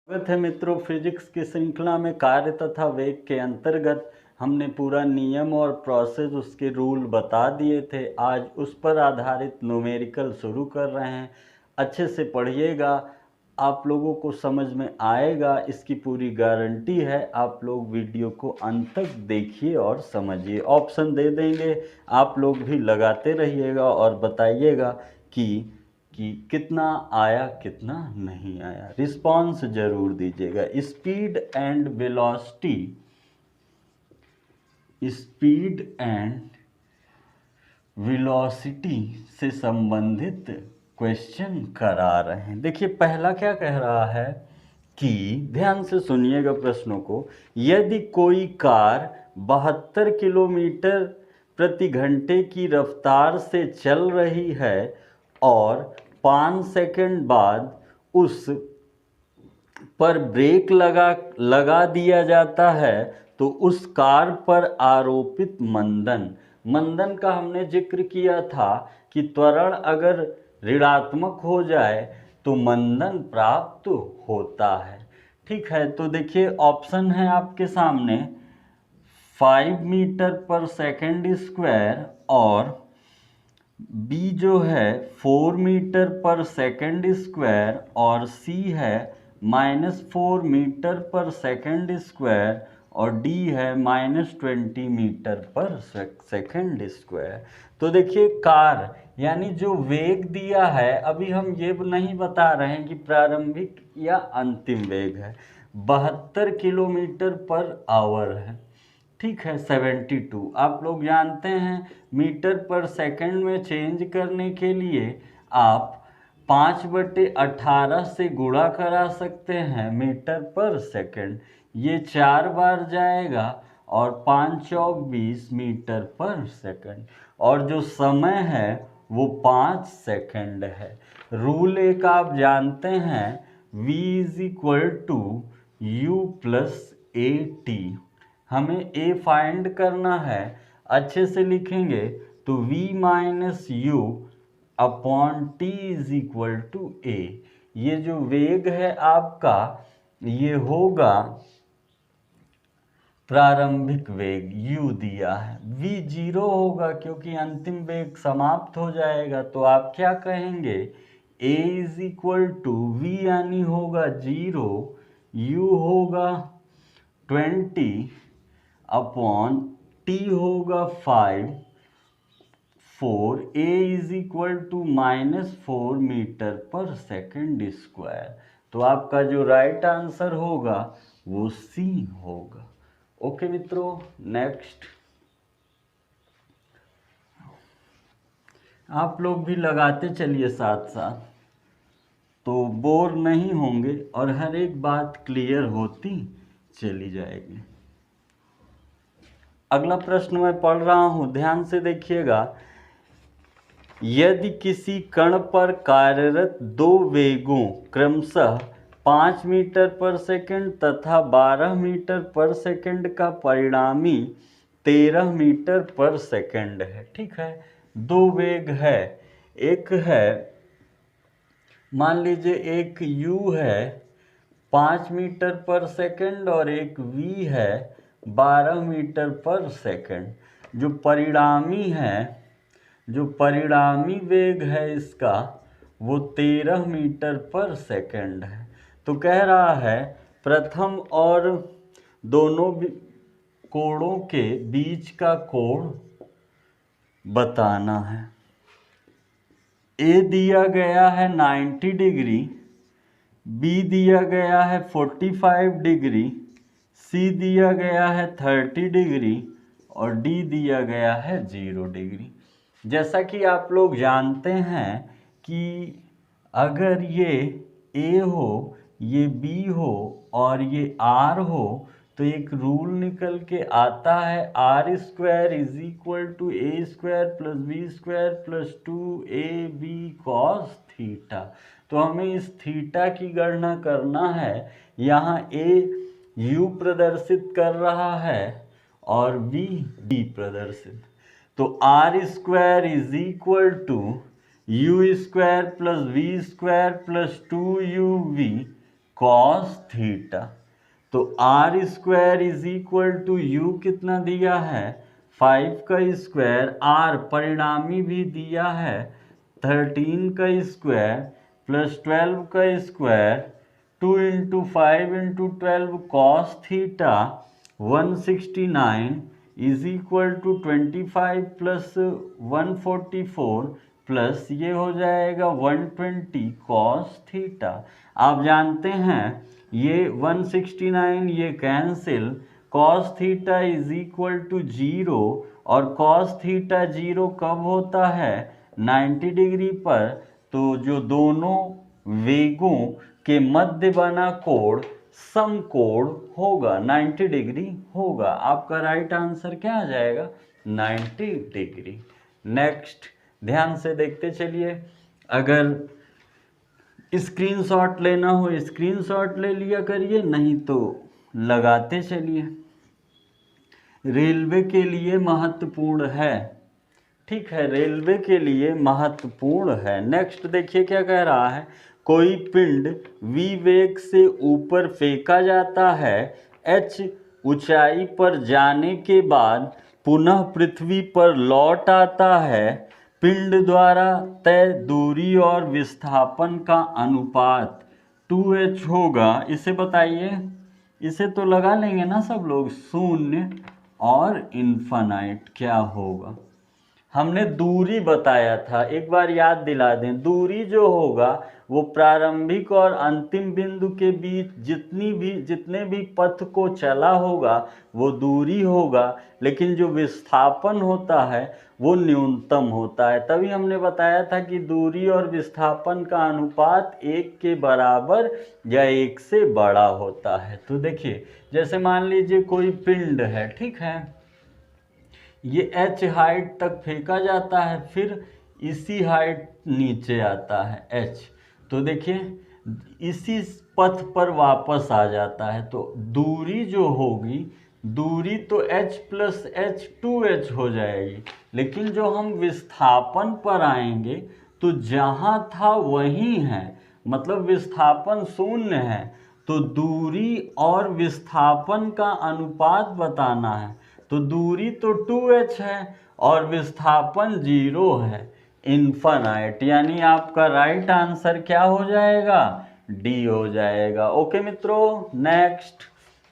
स्वागत है मित्रों। फिजिक्स की श्रृंखला में कार्य तथा वेग के अंतर्गत हमने पूरा नियम और प्रोसेस उसके रूल बता दिए थे। आज उस पर आधारित न्यूमेरिकल शुरू कर रहे हैं। अच्छे से पढ़िएगा, आप लोगों को समझ में आएगा, इसकी पूरी गारंटी है। आप लोग वीडियो को अंत तक देखिए और समझिए। ऑप्शन दे देंगे, आप लोग भी लगाते रहिएगा और बताइएगा कि कितना आया कितना नहीं आया। रिस्पांस जरूर दीजिएगा। Speed and velocity, speed and velocity से संबंधित क्वेश्चन करा रहे हैं। देखिए पहला क्या कह रहा है कि ध्यान से सुनिएगा प्रश्नों को। यदि कोई कार 72 किलोमीटर प्रति घंटे की रफ्तार से चल रही है और 5 सेकंड बाद उस पर ब्रेक लगा दिया जाता है, तो उस कार पर आरोपित मंदन का हमने जिक्र किया था कि त्वरण अगर ऋणात्मक हो जाए तो मंदन प्राप्त होता है। ठीक है, तो देखिए ऑप्शन है आपके सामने 5 मीटर पर सेकंड स्क्वायर और बी जो है 4 मीटर पर सेकंड स्क्वायर और सी है -4 मीटर पर सेकंड स्क्वायर और डी है -20 मीटर पर सेकंड स्क्वायर। तो देखिए कार यानी जो वेग दिया है, अभी हम ये नहीं बता रहे हैं कि प्रारंभिक या अंतिम वेग है, 72 किलोमीटर पर आवर है। ठीक है, 72 आप लोग जानते हैं मीटर पर सेकंड में चेंज करने के लिए आप 5/18 से गुणा करा सकते हैं मीटर पर सेकंड। ये 4 बार जाएगा और 5 चौक 20 मीटर पर सेकंड, और जो समय है वो 5 सेकंड है। रूल एक आप जानते हैं, v = u + at। हमें a फाइंड करना है। अच्छे से लिखेंगे तो v - u upon t = a। ये जो वेग है आपका, ये होगा प्रारंभिक वेग, u दिया है। v 0 होगा क्योंकि अंतिम वेग समाप्त हो जाएगा। तो आप क्या कहेंगे, a = v यानी होगा 0, u होगा 20 अपॉन t होगा 5, 4, a = -4 मीटर पर सेकंड स्क्वायर। तो आपका जो राइट आंसर होगा वो सी होगा। ओके मित्रों, नेक्स्ट। आप लोग भी लगाते चलिए साथ साथ, तो बोर नहीं होंगे और हर एक बात क्लियर होती चली जाएगी। अगला प्रश्न मैं पढ़ रहा हूं, ध्यान से देखिएगा। यदि किसी कण पर कार्यरत दो वेगों क्रमशः 5 मीटर पर सेकंड तथा 12 मीटर पर सेकंड का परिणामी 13 मीटर पर सेकंड है। ठीक है, दो वेग है। एक है, मान लीजिए एक u है 5 मीटर पर सेकंड और एक v है 12 मीटर पर सेकंड। जो परिणामी वेग है इसका वो 13 मीटर पर सेकंड है। तो कह रहा है प्रथम और दोनों कोणों के बीच का कोण बताना है। A दिया गया है 90 डिग्री, B दिया गया है 45 डिग्री, C दिया गया है 30 डिग्री और D दिया गया है 0 डिग्री। जैसा कि आप लोग जानते हैं कि अगर ये A हो, ये B हो और ये R हो, तो एक रूल निकल के आता है R² = A² + B² + 2AB cos theta. तो हमें इस थीटा की गणना करना है। यहाँ A U प्रदर्शित कर रहा है और B D प्रदर्शित। तो R² = U² + V² + 2UV cos theta. तो R square is equal to U कितना दिया है 5 का स्क्वायर, आर परिणामी भी दिया है 13 का स्क्वायर प्लस 12 का square, 2 into 5 into 12 cos theta 169 is equal to 25 plus 144 plus ये हो जाएगा 120 कॉस थीटा। आप जानते हैं ये 169 ये cancel, cos theta is equal to 0 और कॉस थीटा 0 कब होता है 90 डिग्री पर। तो जो दोनों वेगों के मध्य बना कोण समकोण होगा, 90 डिग्री होगा। आपका राइट आंसर क्या आ जाएगा 90 डिग्री। नेक्स्ट ध्यान से देखते चलिए, अगर स्क्रीनशॉट लेना हो स्क्रीनशॉट ले लिया करिए, नहीं तो लगाते चलिए। रेलवे के लिए महत्वपूर्ण है, ठीक है, रेलवे के लिए महत्वपूर्ण है। नेक्स्ट देखिए क्या कह रहा है, कोई पिंड v वेग से ऊपर फेंका जाता है, h ऊंचाई पर जाने के बाद पुनः पृथ्वी पर लौट आता है, पिंड द्वारा तय दूरी और विस्थापन का अनुपात 2h होगा। इसे बताइए, इसे तो लगा लेंगे ना सब लोग, शून्य और इन्फानाइट क्या होगा। हमने दूरी बताया था, एक बार याद दिला दें, दूरी जो होगा वो प्रारंभिक और अंतिम बिंदु के बीच जितने भी पथ को चला होगा वो दूरी होगा, लेकिन जो विस्थापन होता है वो न्यूनतम होता है। तभी हमने बताया था कि दूरी और विस्थापन का अनुपात 1 के बराबर या 1 से बड़ा होता है। तो देखिए, जैसे मान लीजिए कोई पिंड है, ठीक है, ये h हाइट तक फेंका जाता है, फिर इसी हाइट नीचे आता है h, तो देखिए इसी पथ पर वापस आ जाता है। तो दूरी जो होगी, दूरी तो h प्लस h 2h हो जाएगी, लेकिन जो हम विस्थापन पर आएंगे तो जहाँ था वहीं है, मतलब विस्थापन शून्य है, तो दूरी और विस्थापन का अनुपात बताना है। तो दूरी तो 2h है और विस्थापन 0 है, इन्फानाइट, यानी आपका राइट आंसर क्या हो जाएगा डी हो जाएगा। ओके मित्रों, नेक्स्ट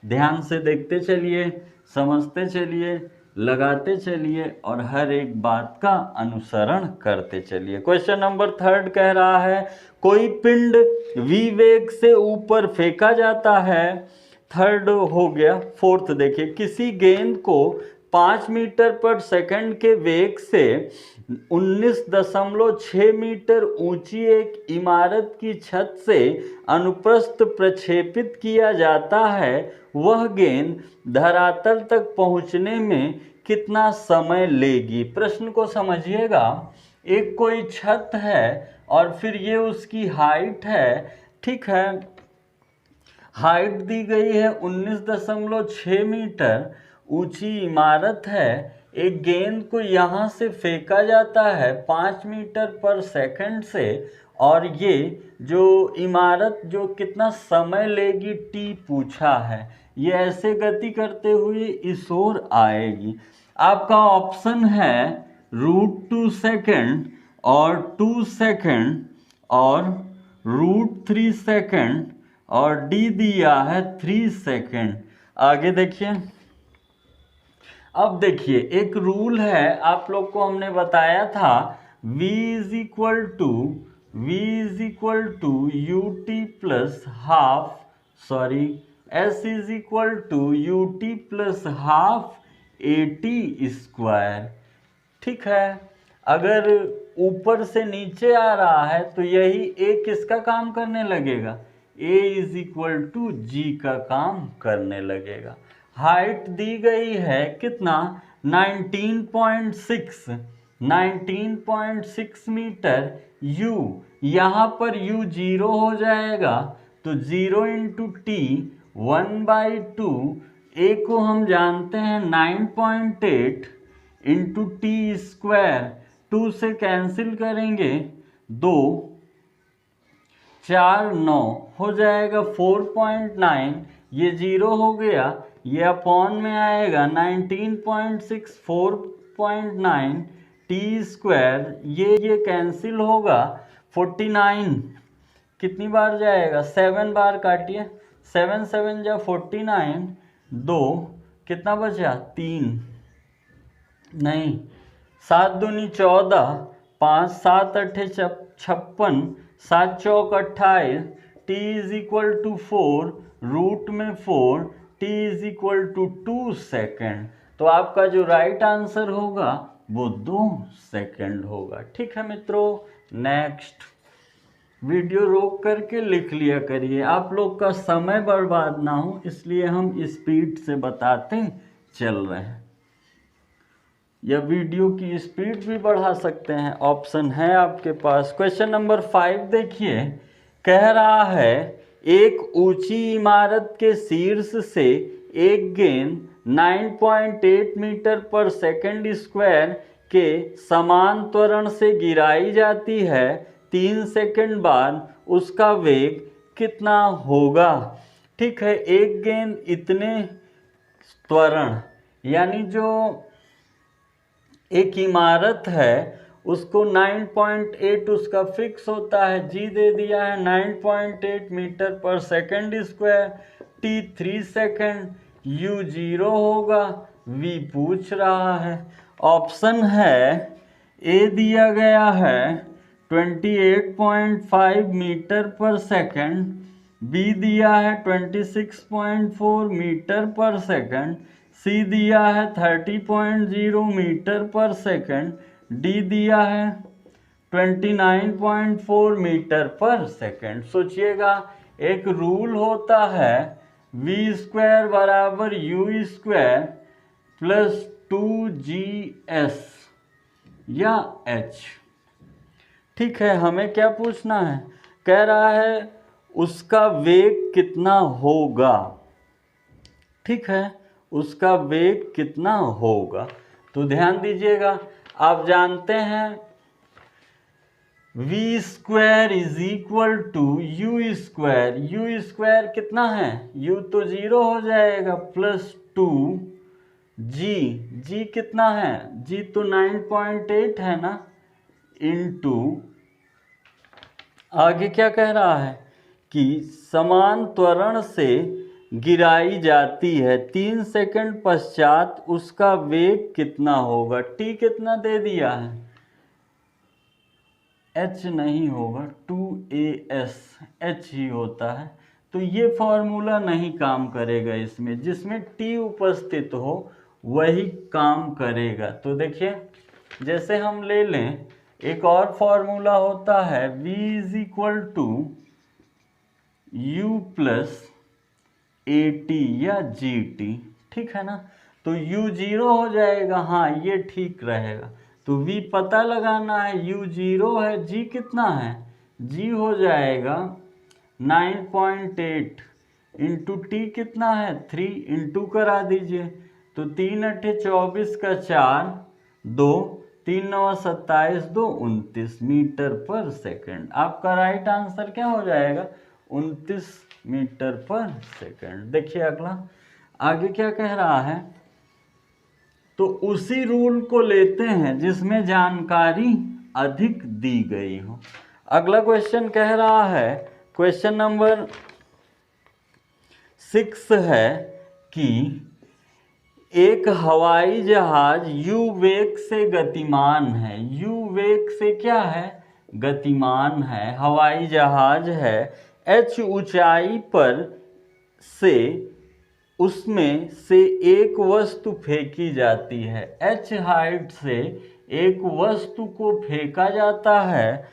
ध्यान से देखते चलिए, समझते चलिए, लगाते चलिए और हर एक बात का अनुसरण करते चलिए। क्वेश्चन नंबर 3 कह रहा है, कोई पिंड v वेग से ऊपर फेंका जाता है, 3 हो गया। 4 देखिए, किसी गेंद को 5 मीटर पर सेकंड के वेग से 19.6 मीटर ऊंची एक इमारत की छत से अनुप्रस्थ प्रक्षेपित किया जाता है, वह गेंद धरातल तक पहुंचने में कितना समय लेगी। प्रश्न को समझिएगा, एक कोई छत है और फिर ये उसकी हाइट है, ठीक है, हाइट दी गई है 19.6 मीटर, ऊंची इमारत है, एक गेंद को यहाँ से फेंका जाता है 5 मीटर पर सेकंड से, और ये जो इमारत जो कितना समय लेगी टी पूछा है, ये ऐसे गति करते हुए इस ओर आएगी। आपका ऑप्शन है √2 सेकेंड और 2 सेकेंड और √3 सेकेंड और डी दिया है 3 सेकेंड। आगे देखिए, अब देखिए एक रूल है, आप लोग को हमने बताया था v is equal to ut plus half, sorry s is equal to ut plus half at square, ठीक है। अगर ऊपर से नीचे आ रहा है तो यही a किसका काम करने लगेगा, a is equal to g का काम करने लगेगा। हाइट दी गई है कितना 19.6 मीटर, u यहाँ पर u 0 हो जाएगा, तो 0 इंटू टी 1/2, a को हम जानते हैं 9.8 इंटू टी स्क्वायर, 2 से कैंसिल करेंगे 2, 4 9 हो जाएगा 4.9, ये 0 हो गया, ये अपॉन में आएगा 19.6 4.9 टी स्क्वायर, ये कैंसिल होगा 49, कितनी बार जाएगा 7 बार काटिए, 7 7 जा 49, 2 कितना बचा 3, नहीं 7 दूनी 14, 5 7 8 56, 7 चौक 28, t is equal to 4, root में 4, t is equal to 2 second. तो आपका जो राइट आंसर होगा वो 2 सेकेंड होगा। ठीक है मित्रों, नेक्स्ट वीडियो रोक करके लिख लिया करिए, आप लोग का समय बर्बाद ना हो इसलिए हम स्पीड से बताते चल रहे हैं, या वीडियो की स्पीड भी बढ़ा सकते हैं, ऑप्शन है आपके पास। क्वेश्चन नंबर 5 देखिए, कह रहा है एक ऊंची इमारत के शीर्ष से एक गेंद 9.8 मीटर पर सेकंड स्क्वायर के समान त्वरण से गिराई जाती है, 3 सेकंड बाद उसका वेग कितना होगा। ठीक है, एक गेंद इतने त्वरण, यानी जो एक इमारत है उसको 9.8 उसका फिक्स होता है, जी दे दिया है 9.8 मीटर पर second square, T 3 second, you 0 होगा, वी पूछ रहा है। ऑप्शन है ए दिया गया है 28.5 मीटर पर सेकंड, बी दिया है 26.4 मीटर पर सेकंड, सी दिया है 30.0 मीटर पर सेकंड, डी दिया है 29.4 मीटर पर सेकंड। सोचिएगा, एक रूल होता है v स्क्वायर बराबर यू स्क्वायर प्लस 2GS या h। ठीक है, हमें क्या पूछना है, कह रहा है उसका वेग कितना होगा। ठीक है, उसका वेग कितना होगा, तो ध्यान दीजिएगा, आप जानते हैं v square is equal to U square, U square कितना है, u तो 0 हो जाएगा, प्लस 2g, g कितना है, g तो 9.8 है ना, इनटू आगे क्या कह रहा है कि समान त्वरण से गिराई जाती है, 3 सेकंड पश्चात उसका वेग कितना होगा। t कितना दे दिया है, h नहीं होगा, 2as h ही होता है, तो ये फॉर्मूला नहीं काम करेगा इसमें, जिसमें t उपस्थित हो वही काम करेगा। तो देखिए, जैसे हम ले लें, एक और फॉर्मूला होता है v is equal to U plus AT या GT। ठीक है ना, तो u 0 हो जाएगा, हाँ ये ठीक रहेगा, तो v पता लगाना है, u 0 है, g कितना है, g हो जाएगा 9.8 इंटू टी कितना है 3, इंटू करा दीजिए, तो 3 8 24 का 4, 2 3 9 27, 2 29 मीटर पर सेकंड। आपका राइट आंसर क्या हो जाएगा, 29 मीटर पर सेकंड। देखिए अगला, आगे क्या कह रहा है, तो उसी रूल को लेते हैं जिसमें जानकारी अधिक दी गई हो। अगला क्वेश्चन कह रहा है, क्वेश्चन नंबर 6 है कि एक हवाई जहाज u वेग से गतिमान है, u वेग से क्या है, गतिमान है, हवाई जहाज है, h ऊंचाई पर से उसमें से एक वस्तु फेंकी जाती है, h हाइट से एक वस्तु को फेंका जाता है,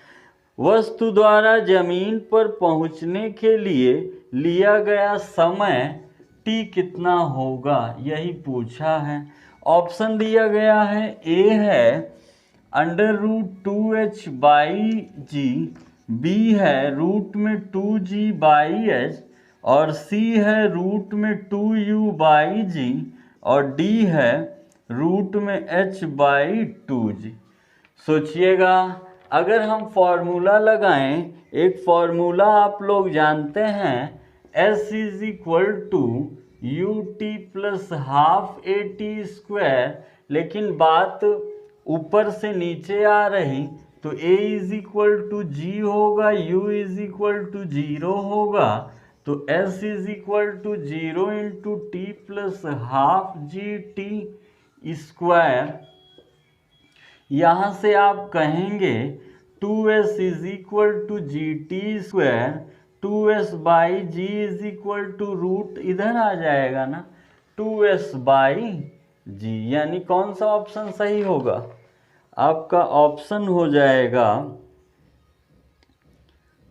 वस्तु द्वारा जमीन पर पहुंचने के लिए लिया गया समय t कितना होगा, यही पूछा है। ऑप्शन दिया गया है, ए है √2h/g, बी है रूट में 2g/h, और सी है रूट में 2u/g, और डी है रूट में h/2g। सोचिएगा, अगर हम फॉर्मूला लगाएं, एक फॉर्मूला आप लोग जानते हैं, S is equal to U T plus half A T square, लेकिन बात ऊपर से नीचे आ रही तो a is equal to G होगा, u इज इक्वल टू 0 होगा, तो s is equal to 0 into T plus half G T square. यहाँ से आप कहेंगे 2s is equal to G T square, 2s by जी इज इक्वल टू रूट, इधर आ जाएगा ना 2s बाई जी, यानी कौन सा ऑप्शन सही होगा? आपका ऑप्शन हो जाएगा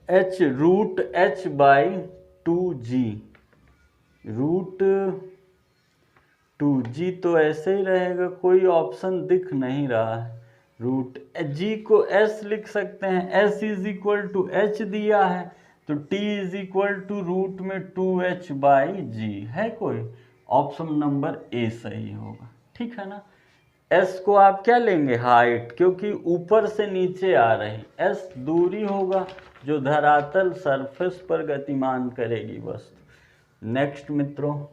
h, root h by 2g, root 2g तो ऐसे ही रहेगा, कोई ऑप्शन दिख नहीं रहा है। रूट g को s लिख सकते हैं, s is equal to h दिया है तो t is equal to root में 2h बाई जी है कोई? ऑप्शन नंबर ए सही होगा, ठीक है ना। s को आप क्या लेंगे? हाइट, क्योंकि ऊपर से नीचे आ रही, s दूरी होगा जो धरातल सरफेस पर गतिमान करेगी वस्तु। नेक्स्ट मित्रों,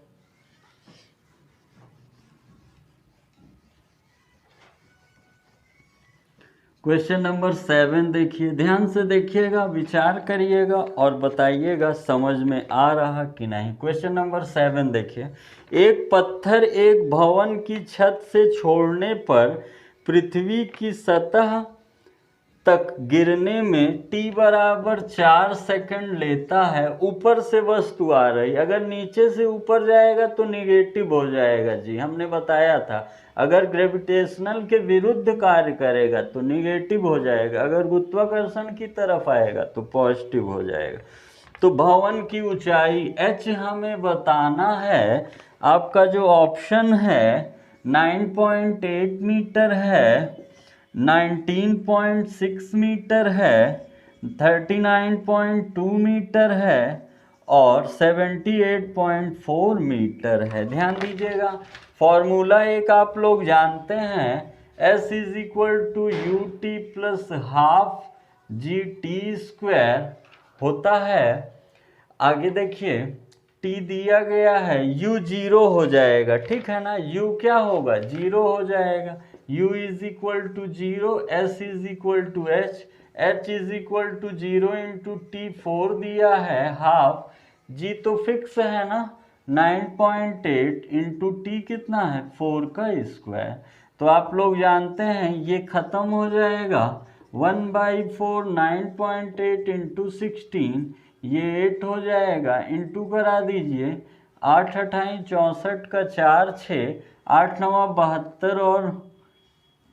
क्वेश्चन नंबर 7 देखिए, ध्यान से देखिएगा, विचार करिएगा और बताइएगा समझ में आ रहा कि नहीं। क्वेश्चन नंबर 7 देखिए, एक पत्थर एक भवन की छत से छोड़ने पर पृथ्वी की सतह तक गिरने में t बराबर 4 सेकंड लेता है। ऊपर से वस्तु आ रही, अगर नीचे से ऊपर जाएगा तो निगेटिव हो जाएगा जी, हमने बताया था। अगर ग्रेविटेशनल के विरुद्ध कार्य करेगा तो निगेटिव हो जाएगा, अगर गुरुत्वाकर्षण की तरफ आएगा तो पॉजिटिव हो जाएगा। तो भवन की ऊंचाई h हमें बताना है। आपका जो ऑप्शन है 9.8 मीटर है, 19.6 मीटर है, 39.2 मीटर है और 78.4 मीटर है। ध्यान दीजिएगा, फॉर्मूला एक आप लोग जानते हैं, s is equal to U T plus half G T square होता है। आगे देखिए, t दिया गया है, u 0 हो जाएगा, ठीक है ना, u क्या होगा? 0 हो जाएगा। u is equal to 0, s is equal to h, h is equal to 0 into T 4 दिया है हाफ, g तो फिक्स है ना, 9.8 इंटू टी कितना है? 4 का स्क्वायर। तो आप लोग जानते हैं ये खत्म हो जाएगा, 1/4 9.8 इंटू 16, ये 8 हो जाएगा, इंटू करा दीजिए, 8 अठाई 64 का 4 6, 8 9 72 और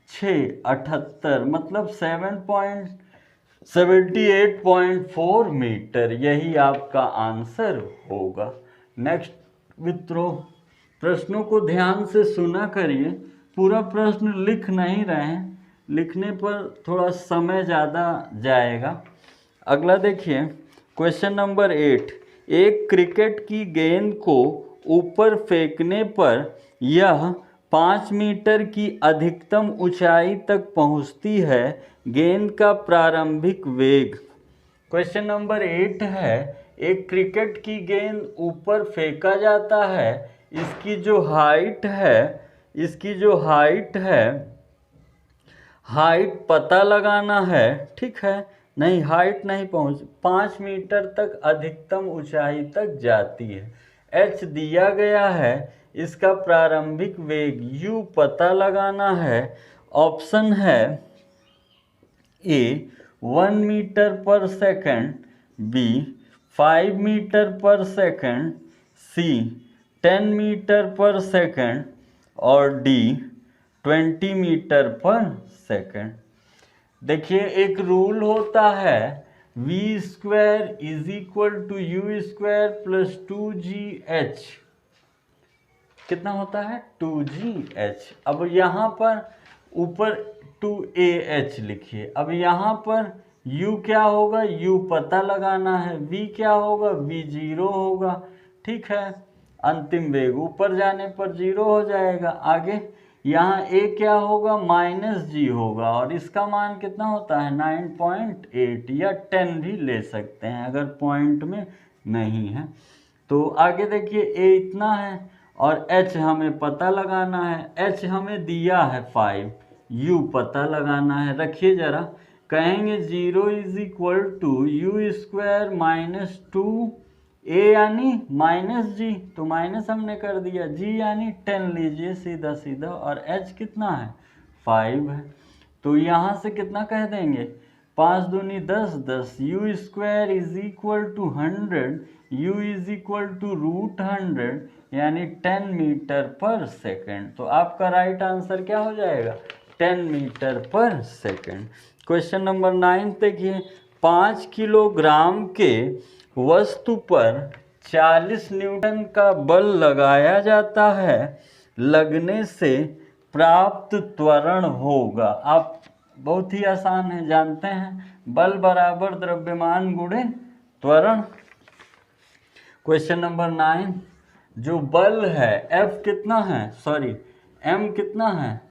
6 78, मतलब 78.4 मीटर, यही आपका आंसर होगा। नेक्स्ट मित्रों, प्रश्नों को ध्यान से सुना करिए, पूरा प्रश्न लिख नहीं रहे हैं, लिखने पर थोड़ा समय ज़्यादा जाएगा। अगला देखिए, क्वेश्चन नंबर 8, एक क्रिकेट की गेंद को ऊपर फेंकने पर यह 5 मीटर की अधिकतम ऊंचाई तक पहुंचती है, गेंद का प्रारंभिक वेग। क्वेश्चन नंबर 8 है, एक क्रिकेट की गेंद ऊपर फेंका जाता है, इसकी जो हाइट है, हाइट पता लगाना है, ठीक है, नहीं हाइट नहीं पहुंच, 5 मीटर तक अधिकतम ऊंचाई तक जाती है। h दिया गया है, इसका प्रारंभिक वेग u पता लगाना है। ऑप्शन है ए 1 मीटर पर सेकंड, बी 5 मीटर पर सेकंड, सी 10 मीटर पर सेकंड और डी 20 मीटर पर सेकंड। देखिए, एक रूल होता है v square is equal to U square plus 2gh, कितना होता है? 2gh। अब यहाँ पर ऊपर 2ah लिखिए, अब यहाँ पर u क्या होगा? u पता लगाना है, v क्या होगा? v 0 होगा, ठीक है, अंतिम वेग ऊपर जाने पर 0 हो जाएगा। आगे यहाँ a क्या होगा, -g होगा, और इसका मान कितना होता है 9.8 या 10 भी ले सकते हैं अगर पॉइंट में नहीं है। तो आगे देखिए a इतना है और h हमें पता लगाना है। h हमें दिया है 5, u पता लगाना है। रखिए जरा, कहेंगे 0 is equal to U square minus 2a यानी -g, तो माइनस हमने कर दिया, g यानी 10 लीजिए सीधा सीधा, और h कितना है 5 है। तो यहाँ से कितना कह देंगे, 5 दूनी 10, 10, U square is equal to 100, u is equal to √100 यानी 10 मीटर पर सेकेंड। तो आपका राइट आंसर क्या हो जाएगा, 10 मीटर पर सेकेंड। क्वेश्चन नंबर 9 देखिए, 5 किलोग्राम के वस्तु पर 40 न्यूटन का बल लगाया जाता है, लगने से प्राप्त त्वरण होगा। आप बहुत ही आसान है, जानते हैं, बल बराबर द्रव्यमान गुणे त्वरण। क्वेश्चन नंबर 9, जो बल है F कितना है, सॉरी M कितना है,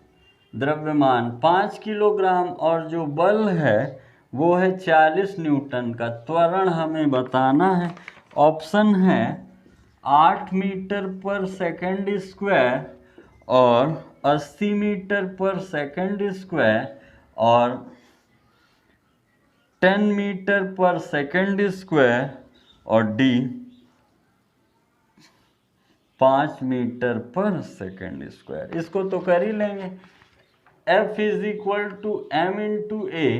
द्रव्यमान 5 किलोग्राम, और जो बल है वो है 40 न्यूटन का। त्वरण हमें बताना है। ऑप्शन है 8 मीटर पर सेकंड स्क्वायर और 80 मीटर पर सेकंड स्क्वायर और 10 मीटर पर सेकंड स्क्वायर और D 5 मीटर पर सेकंड स्क्वायर। इसको तो कर ही लेंगे। F is equal to M into A,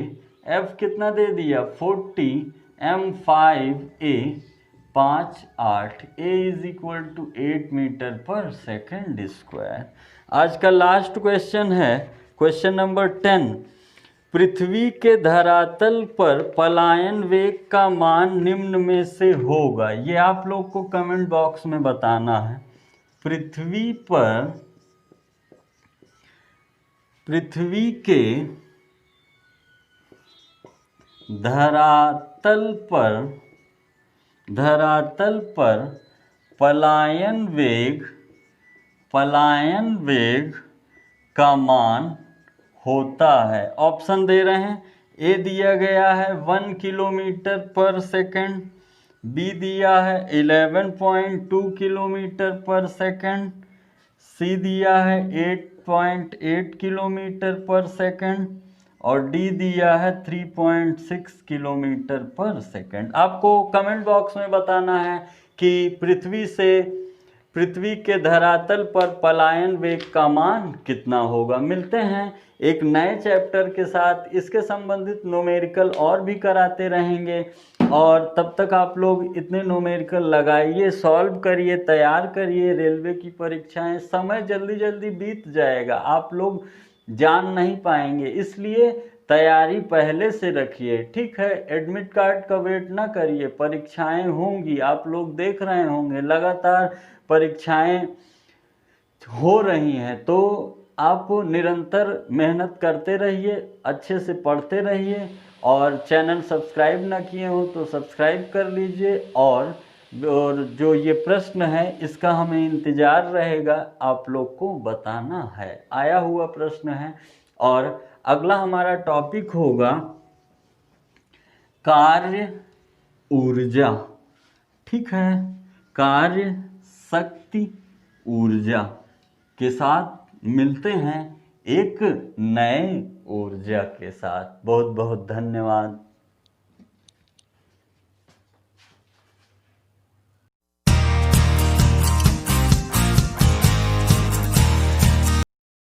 F कितना दे दिया 40, M 5, A 5, 8, A is equal to 8 metre पर सेकंड स्क्वायर। आज का लास्ट क्वेश्चन है क्वेश्चन नंबर 10, पृथ्वी के धरातल पर पलायन वेग का मान निम्न में से होगा। ये आप लोग को कमेंट बॉक्स में बताना है। पृथ्वी के धरातल पर पलायन वेग का मान होता है। ऑप्शन दे रहे हैं, ए दिया गया है 1 किलोमीटर पर सेकंड, बी दिया है 11.2 किलोमीटर पर सेकंड, सी दिया है 8.8 किलोमीटर पर सेकंड और डी दिया है 3.6 किलोमीटर पर सेकंड। आपको कमेंट बॉक्स में बताना है कि पृथ्वी के धरातल पर पलायन वेग का मान कितना होगा। मिलते हैं एक नए चैप्टर के साथ, इसके संबंधित न्यूमेरिकल और भी कराते रहेंगे, और तब तक आप लोग इतने न्यूमेरिकल लगाइए, सॉल्व करिए, तैयार करिए रेलवे की परीक्षाएं। समय जल्दी जल्दी बीत जाएगा, आप लोग जान नहीं पाएंगे, इसलिए तैयारी पहले से रखिए, ठीक है। एडमिट कार्ड का वेट ना करिए, परीक्षाएं होंगी, आप लोग देख रहे होंगे लगातार परीक्षाएं हो रही हैं, तो आप निरंतर मेहनत करते रहिए, अच्छे से पढ़ते रहिए, और चैनल सब्सक्राइब ना किए हो तो सब्सक्राइब कर लीजिए। और जो ये प्रश्न है इसका हमें इंतज़ार रहेगा, आप लोग को बताना है, आया हुआ प्रश्न है। और अगला हमारा टॉपिक होगा कार्य ऊर्जा, ठीक है, कार्य शक्ति ऊर्जा के साथ मिलते हैं एक नए ऊर्जा के साथ। बहुत बहुत धन्यवाद।